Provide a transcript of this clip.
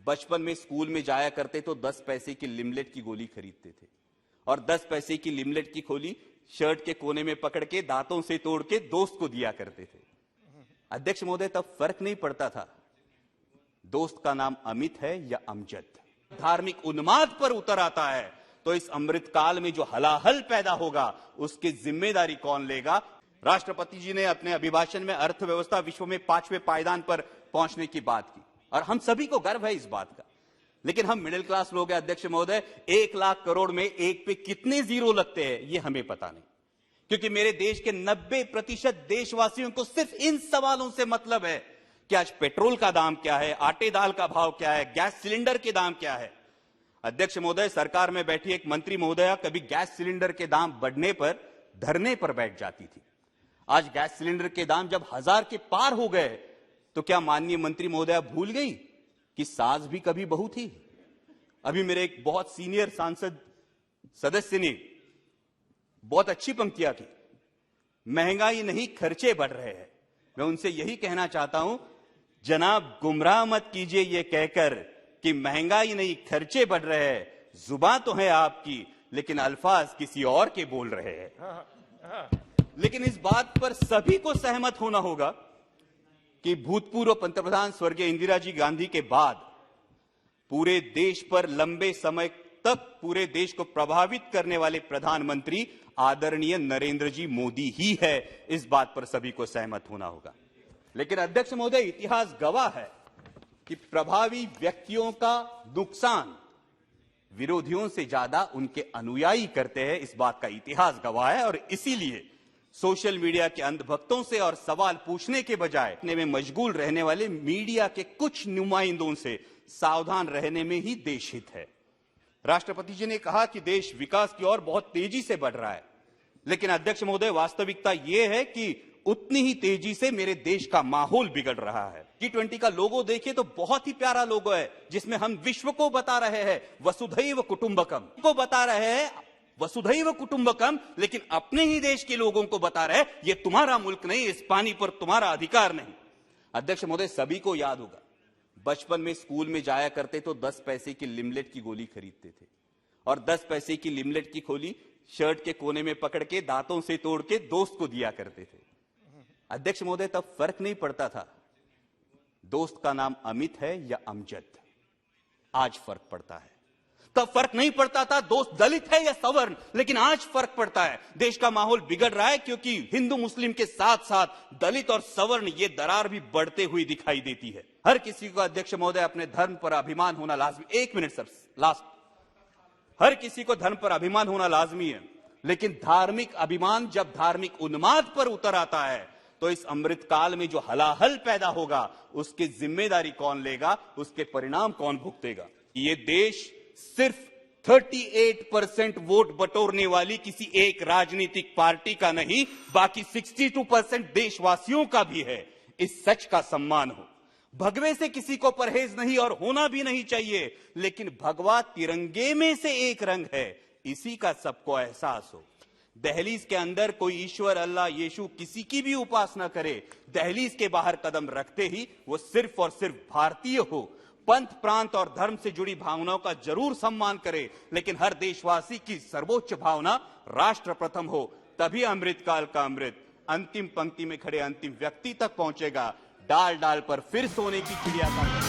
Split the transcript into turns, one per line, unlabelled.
बचपन में स्कूल में जाया करते तो 10 पैसे की लिमलेट की गोली खरीदते थे और 10 पैसे की लिमलेट की गोली शर्ट के कोने में पकड़ के दांतों से तोड़ के दोस्त को दिया करते थे। अध्यक्ष महोदय, तब फर्क नहीं पड़ता था दोस्त का नाम अमित है या अमजद। धार्मिक उन्माद पर उतर आता है तो इस अमृत काल में जो हलाहल पैदा होगा उसकी जिम्मेदारी कौन लेगा। राष्ट्रपति जी ने अपने अभिभाषण में अर्थव्यवस्था विश्व में 5वें पायदान पर पहुंचने की बात की और हम सभी को गर्व है इस बात का, लेकिन हम मिडिल क्लास लोग हैं अध्यक्ष महोदय, 1 लाख करोड़ में एक पे कितने जीरो लगते हैं ये हमें पता नहीं, क्योंकि मेरे देश के 90% देशवासियों को सिर्फ इन सवालों से मतलब है कि आज पेट्रोल का दाम क्या है, आटे दाल का भाव क्या है, गैस सिलेंडर के दाम क्या है। अध्यक्ष महोदय, सरकार में बैठी एक मंत्री महोदया कभी गैस सिलेंडर के दाम बढ़ने पर धरने पर बैठ जाती थी। आज गैस सिलेंडर के दाम जब 1000 के पार हो गए तो क्या माननीय मंत्री महोदया भूल गई कि सास भी कभी बहू थी। अभी मेरे एक बहुत सीनियर सांसद सदस्य ने बहुत अच्छी पंक्तियां की, महंगाई नहीं खर्चे बढ़ रहे हैं। मैं उनसे यही कहना चाहता हूं, जनाब गुमराह मत कीजिए ये कहकर कि महंगाई नहीं खर्चे बढ़ रहे हैं। जुबान तो है आपकी लेकिन अल्फाज किसी और के बोल रहे हैं। लेकिन इस बात पर सभी को सहमत होना होगा कि भूतपूर्व पंतप्रधान स्वर्गीय इंदिरा जी गांधी के बाद पूरे देश पर लंबे समय तक पूरे देश को प्रभावित करने वाले प्रधानमंत्री आदरणीय नरेंद्र जी मोदी ही है। इस बात पर सभी को सहमत होना होगा। लेकिन अध्यक्ष महोदय, इतिहास गवाह है कि प्रभावी व्यक्तियों का नुकसान विरोधियों से ज्यादा उनके अनुयायी करते हैं। इस बात का इतिहास गवाह है और इसीलिए सोशल मीडिया के अंधभक्तों से और सवाल पूछने के बजाय में मशगूल रहने वाले मीडिया के कुछ नुमाइंदों से सावधान रहने में ही देश हित है। राष्ट्रपति जी ने कहा कि देश विकास की ओर बहुत तेजी से बढ़ रहा है, लेकिन अध्यक्ष महोदय, वास्तविकता यह है कि उतनी ही तेजी से मेरे देश का माहौल बिगड़ रहा है। G20 का लोगो देखिए तो बहुत ही प्यारा लोगो है, जिसमें हम विश्व को बता रहे हैं वसुधैव कुटुंबकम को बता रहे हैं वसुधैव कुटुंबकम, लेकिन अपने ही देश के लोगों को बता रहे हैं ये तुम्हारा मुल्क नहीं, इस पानी पर तुम्हारा अधिकार नहीं। अध्यक्ष महोदय, सभी को याद होगा बचपन में स्कूल में जाया करते तो 10 पैसे की लिमलेट की गोली खरीदते थे और 10 पैसे की लिमलेट की गोली शर्ट के कोने में पकड़ के दांतों से तोड़ के दोस्त को दिया करते थे। अध्यक्ष महोदय, तब फर्क नहीं पड़ता था दोस्त का नाम अमित है या अमजद। आज फर्क पड़ता है। तब फर्क नहीं पड़ता था दोस्त दलित है या सवर्ण, लेकिन आज फर्क पड़ता है। देश का माहौल बिगड़ रहा है क्योंकि हिंदू मुस्लिम के साथ साथ दलित और सवर्ण ये दरार भी बढ़ते हुई दिखाई देती है। हर किसी को अध्यक्ष महोदय अपने धर्म पर अभिमान होना लाजमी। 1 मिनट सर, लास्ट। हर किसी को धर्म पर अभिमान होना लाजमी है, लेकिन धार्मिक अभिमान जब धार्मिक उन्माद पर उतर आता है तो इस अमृत काल में जो हलाहल पैदा होगा उसकी जिम्मेदारी कौन लेगा, उसके परिणाम कौन भुगतेगा। ये देश सिर्फ 38% वोट बटोरने वाली किसी एक राजनीतिक पार्टी का नहीं, बाकी 62% देशवासियों का भी है। इस सच का सम्मान हो। भगवे से किसी को परहेज नहीं और होना भी नहीं चाहिए, लेकिन भगवा तिरंगे में से एक रंग है, इसी का सबको एहसास हो। दहलीज के अंदर कोई ईश्वर, अल्लाह, यीशु किसी की भी उपासना करे, दहलीज के बाहर कदम रखते ही वो सिर्फ और सिर्फ भारतीय हो। पंथ, प्रांत और धर्म से जुड़ी भावनाओं का जरूर सम्मान करे, लेकिन हर देशवासी की सर्वोच्च भावना राष्ट्र प्रथम हो। तभी अमृतकाल का अमृत अंतिम पंक्ति में खड़े अंतिम व्यक्ति तक पहुंचेगा। डाल डाल पर फिर सोने की चिड़िया का